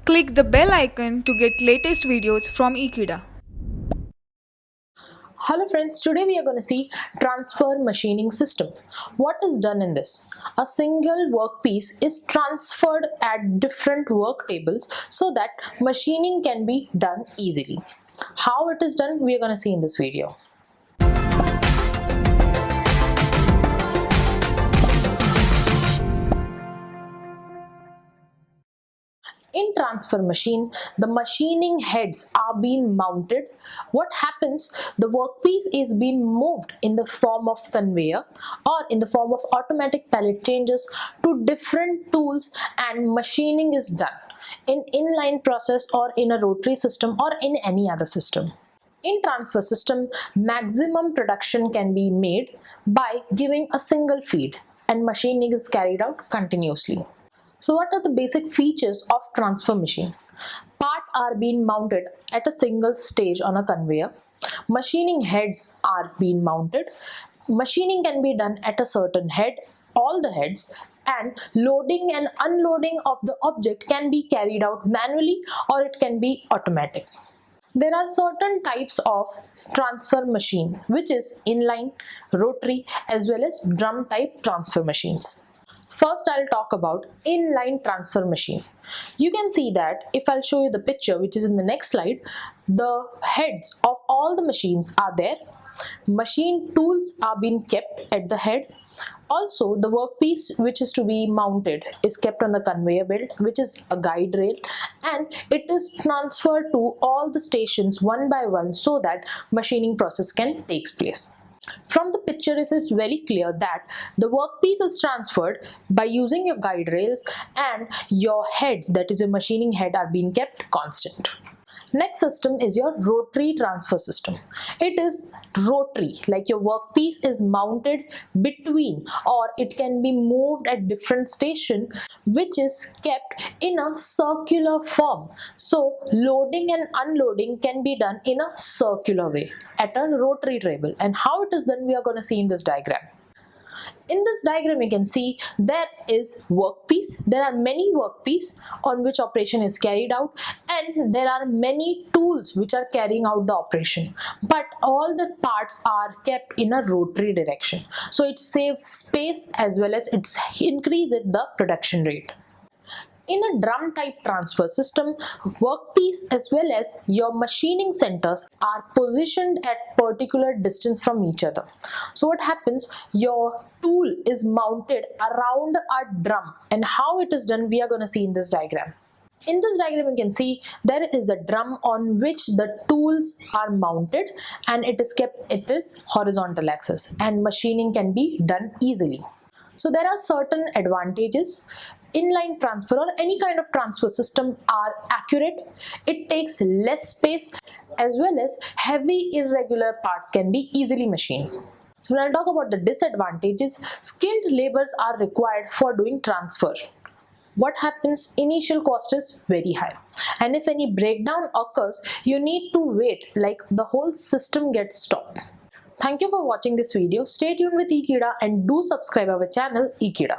Click the bell icon to get latest videos from Ekeeda. Hello friends, today we are going to see transfer machining system. What is done in this? A single workpiece is transferred at different work tables so that machining can be done easily. How it is done, we are going to see in this video. In transfer machine, the machining heads are being mounted. What happens? The workpiece is being moved in the form of conveyor or in the form of automatic pallet changes to different tools, and machining is done in inline process or in a rotary system or in any other system. In transfer system, maximum production can be made by giving a single feed, and machining is carried out continuously. So what are the basic features of transfer machine? Parts are being mounted at a single stage on a conveyor. Machining heads are being mounted. Machining can be done at a certain head, all the heads, and loading and unloading of the object can be carried out manually or it can be automatic. There are certain types of transfer machine, which is inline, rotary, as well as drum type transfer machines. First, I'll talk about inline transfer machine. You can see that if I'll show you the picture, which is in the next slide, the heads of all the machines are there. Machine tools are being kept at the head. Also, the workpiece which is to be mounted is kept on the conveyor belt, which is a guide rail, and it is transferred to all the stations one by one so that machining process can take place. From the picture, it is very clear that the workpiece is transferred by using your guide rails, and your heads, that is your machining head, are being kept constant. Next system is your rotary transfer system. It is rotary, like your workpiece is mounted between, or it can be moved at different station, which is kept in a circular form. So loading and unloading can be done in a circular way at a rotary table. And how it is done, we are going to see in this diagram. In this diagram, you can see there is workpiece. There are many workpieces on which operation is carried out, and there are many tools which are carrying out the operation. But all the parts are kept in a rotary direction. So it saves space as well as it increases the production rate. In a drum type transfer system, workpiece as well as your machining centers are positioned at particular distance from each other. So what happens? Your tool is mounted around a drum, and how it is done, we are going to see in this diagram. In this diagram, you can see there is a drum on which the tools are mounted, and it is kept at its horizontal axis, and machining can be done easily. So there are certain advantages. Inline transfer or any kind of transfer system are accurate. It takes less space, as well as heavy irregular parts can be easily machined. So when I talk about the disadvantages, skilled laborers are required for doing transfer. What happens? Initial cost is very high, and if any breakdown occurs, you need to wait, like the whole system gets stopped. Thank you for watching this video. Stay tuned with Ekeeda and do subscribe our channel Ekeeda.